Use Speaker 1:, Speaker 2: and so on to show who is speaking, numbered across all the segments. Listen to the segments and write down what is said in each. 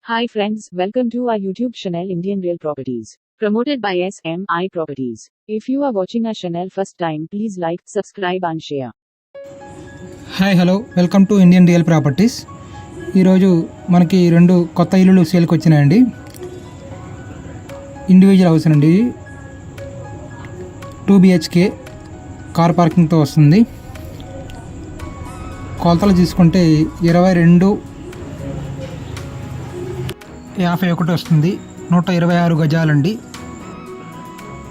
Speaker 1: Hi friends, welcome to our YouTube channel Indian Real Properties, promoted by SMI Properties. If you are watching our channel first time, please like, subscribe and share.
Speaker 2: Hi hello welcome to Indian real properties. ఈరోజు మనకి రెండు కొత్త ఇల్లులు సేల్కి వచ్చినాయండి. Individual house అండి, 2 BHK car పార్కింగ్తో వస్తుంది. కొలతలు తీసుకుంటే 22/51 వస్తుంది. 126 గజాలండి.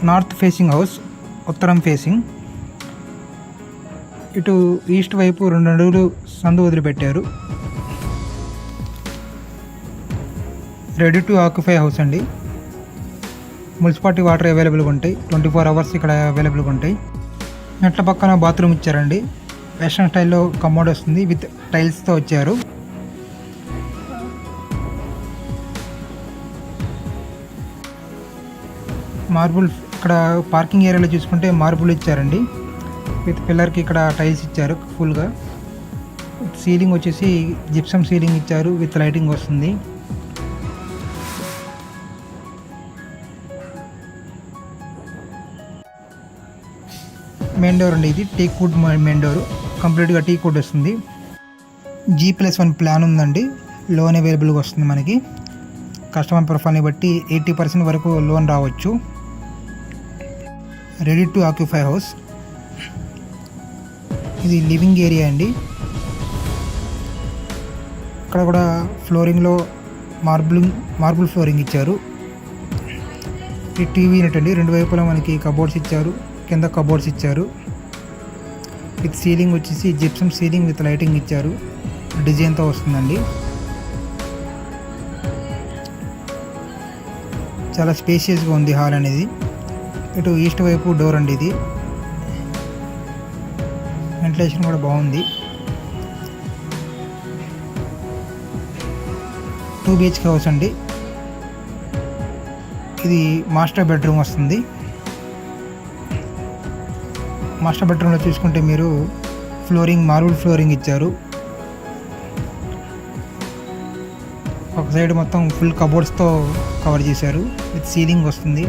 Speaker 2: నార్త్ ఫేసింగ్ హౌస్, ఉత్తరం ఫేసింగ్. ఇటు ఈస్ట్ వైపు 2 అడుగులు సందు వదిలిపెట్టారు. రెడీ టు ఆక్యుపై హౌస్ అండి. మున్సిపాలిటీ వాటర్ అవైలబుల్గా ఉంటాయి, 24 అవర్స్ ఇక్కడ అవైలబుల్గా ఉంటాయి. మెట్ల పక్కన బాత్రూమ్ ఇచ్చారండి. వెస్ట్రన్ స్టైల్లో కమోడ్ వస్తుంది, విత్ టైల్స్తో వచ్చారు. మార్బుల్ ఇక్కడ పార్కింగ్ ఏరియాలో చూసుకుంటే మార్బుల్ ఇచ్చారండి, విత్ పిల్లర్కి ఇక్కడ టైల్స్ ఇచ్చారు ఫుల్గా. సీలింగ్ వచ్చేసి జిప్సమ్ సీలింగ్ ఇచ్చారు, విత్ లైటింగ్ వస్తుంది. మెయిన్ డోర్ అండి, ఇది టేక్ వుడ్ మెయిన్ డోర్, కంప్లీట్గా టేక్ వుడ్ వస్తుంది. G+1 ప్లాన్ ఉందండి, లోన్ అవైలబుల్గా వస్తుంది మనకి. కస్టమర్ ప్రొఫైల్ని బట్టి 80% వరకు లోన్ రావచ్చు. Ready to occupy house. ఇది లివింగ్ ఏరియా అండి. ఇక్కడ కూడా ఫ్లోరింగ్లో మార్బుల్ ఫ్లోరింగ్ ఇచ్చారు. ఈ టీవీ యూనిట్ అండి, 2 వైపులా మనకి కబోర్డ్స్ ఇచ్చారు, కింద కబోర్డ్స్ ఇచ్చారు. విత్ సీలింగ్ వచ్చేసి జిప్సమ్ సీలింగ్ విత్ లైటింగ్ ఇచ్చారు, డిజైన్తో వస్తుందండి. చాలా స్పేషియస్గా ఉంది హాల్ అనేది. ఇటు ఈస్ట్ వైపు డోర్ అండి, ఇది వెంటిలేషన్ కూడా బాగుంది. 2 BHK హౌస్ అండి. ఇది మాస్టర్ బెడ్రూమ్ వస్తుంది. మాస్టర్ బెడ్రూమ్లో చూసుకుంటే మీరు మార్బుల్ ఫ్లోరింగ్ ఇచ్చారు. ఒక సైడ్ మొత్తం ఫుల్ కబోర్డ్స్తో కవర్ చేశారు, విత్ సీలింగ్ వస్తుంది.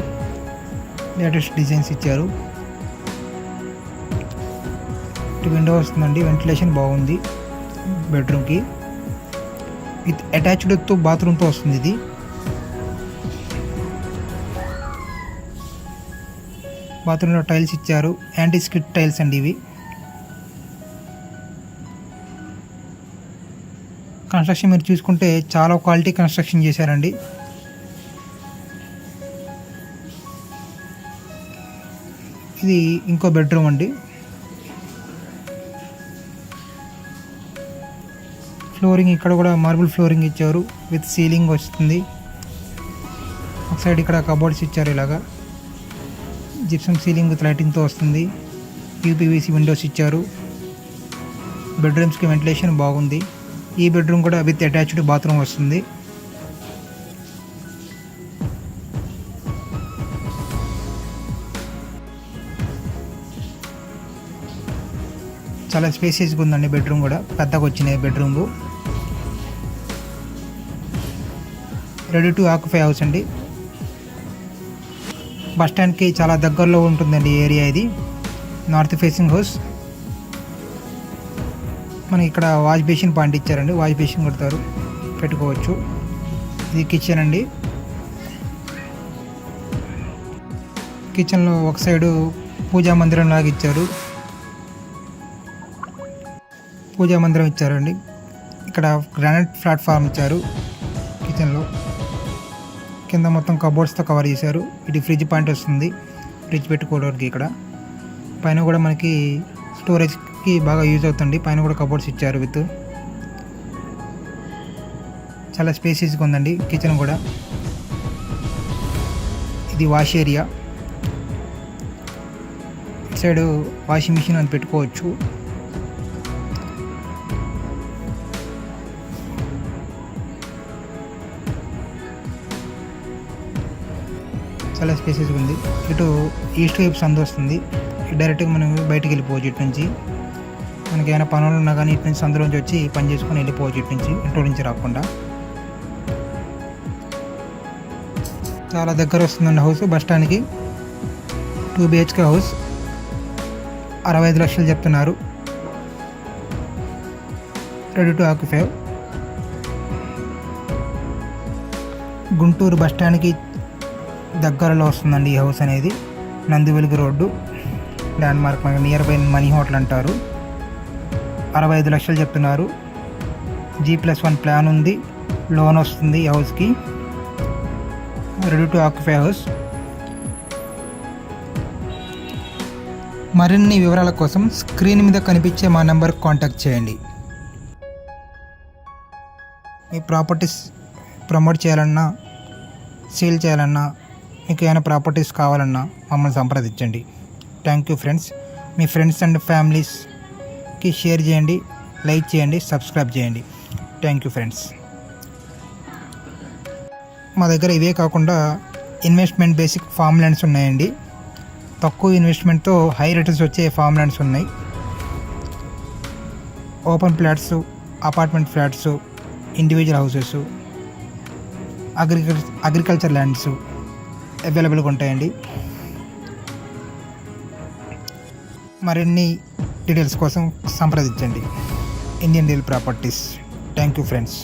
Speaker 2: లేటెస్ట్ డిజైన్స్ ఇచ్చారు. విండో వస్తుందండి, వెంటిలేషన్ బాగుంది బెడ్రూమ్కి. విత్ అటాచ్డ్ బాత్రూమ్తో వస్తుంది. ఇది బాత్రూంలో టైల్స్ ఇచ్చారు, యాంటీ స్కిడ్ టైల్స్ అండి ఇవి. కన్స్ట్రక్షన్ మీరు చూసుకుంటే చాలా క్వాలిటీ కన్స్ట్రక్షన్ చేశారండి. ఇది ఇంకో బెడ్రూమ్ అండి. ఫ్లోరింగ్ ఇక్కడ కూడా మార్బుల్ ఫ్లోరింగ్ ఇచ్చారు, విత్ సీలింగ్ వస్తుంది. ఒక సైడ్ ఇక్కడ కబోర్డ్స్ ఇచ్చారు, ఇలాగా జిప్సమ్ సీలింగ్ విత్ లైటింగ్తో వస్తుంది. UPVC విండోస్ ఇచ్చారు. బెడ్రూమ్స్కి వెంటిలేషన్ బాగుంది. ఈ బెడ్రూమ్ కూడా విత్ అటాచ్డ్ బాత్రూమ్ వస్తుంది. చాలా స్పేసియస్గా ఉందండి బెడ్రూమ్ కూడా, పెద్దగా వచ్చినాయి bedroom. Ready to occupy house అండి. బస్ స్టాండ్కి చాలా దగ్గరలో ఉంటుందండి ఈ ఏరియా. ఇది నార్త్ ఫేసింగ్ హౌస్. మనకి ఇక్కడ వాష్ బేసిన్ పాయింట్ ఇచ్చారండి, వాష్ బేసిన్ కొడతారు, పెట్టుకోవచ్చు. ఇది కిచెన్ అండి. కిచెన్లో ఒక సైడు పూజా మందిరం లాగా ఇచ్చారు, పూజా మందిరం ఇచ్చారండి. ఇక్కడ గ్రానైట్ ప్లాట్ఫామ్ ఇచ్చారు కిచెన్లో. కింద మొత్తం కబోర్డ్స్తో కవర్ చేశారు. ఇది ఫ్రిడ్జ్ పాయింట్ వస్తుంది, ఫ్రిడ్జ్ పెట్టుకోవడానికి. ఇక్కడ పైన కూడా మనకి స్టోరేజ్కి బాగా యూజ్ అవుతుంది. పైన కూడా కబోర్డ్స్ ఇచ్చారు, విత్ చాలా స్పేసెస్గా ఉందండి కిచెన్ కూడా. ఇది వాష్ ఏరియా. ఇటు సైడ్ వాషింగ్ మిషన్ అని పెట్టుకోవచ్చు. చాలా స్పేసెస్గా ఉంది. ఇటు ఈస్ట్ వైపు సందు వస్తుంది, డైరెక్ట్గా మనం బయటికి వెళ్ళిపోవచ్చు. ఇటు నుంచి మనకి ఏమైనా పనులు ఉన్నా కానీ ఇటు నుంచి సందులోంచి వచ్చి పని చేసుకొని వెళ్ళిపోవచ్చు. ఇటు నుంచి ఇంట్లో నుంచి రాకుండా. చాలా దగ్గర వస్తుందండి హౌస్ బస్ స్టాండ్కి. 2 BHK హౌస్ 65 లక్షలు చెప్తున్నారు. Ready to occupy. Guntur bus స్టాండ్కి దగ్గరలో వస్తుందండి ఈ హౌస్ అనేది. Nandivelugu road, land mark near by money hotel అంటారు. 65 లక్షలు చెప్తున్నారు. G+1 ప్లాన్ ఉంది, లోన్ వస్తుంది ఈ హౌస్కి. Ready to occupy house. మరిన్ని వివరాల కోసం స్క్రీన్ మీద కనిపించే మా నెంబర్కి కాంటాక్ట్ చేయండి. మీ ప్రాపర్టీస్ ప్రమోట్ చేయాలన్నా, సేల్ చేయాలన్నా, మీకు ఏమైనా ప్రాపర్టీస్ కావాలన్నా మమ్మల్ని సంప్రదించండి. Thank you friends. మీ ఫ్రెండ్స్ అండ్ ఫ్యామిలీస్కి షేర్ చేయండి, లైక్ చేయండి, సబ్స్క్రైబ్ చేయండి. Thank you friends. మా దగ్గర ఇవే కాకుండా ఇన్వెస్ట్మెంట్ బేసిక్ ఫామ్ ల్యాండ్స్ ఉన్నాయండి. తక్కువ ఇన్వెస్ట్మెంట్తో హై రిటర్న్స్ వచ్చే ఫామ్ ల్యాండ్స్ ఉన్నాయి. Open flats, apartment flats, individual houses, agriculture lands అవైలబుల్గా ఉంటాయండి. మరిన్ని డీటెయిల్స్ కోసం సంప్రదించండి Indian real properties. Thank you friends.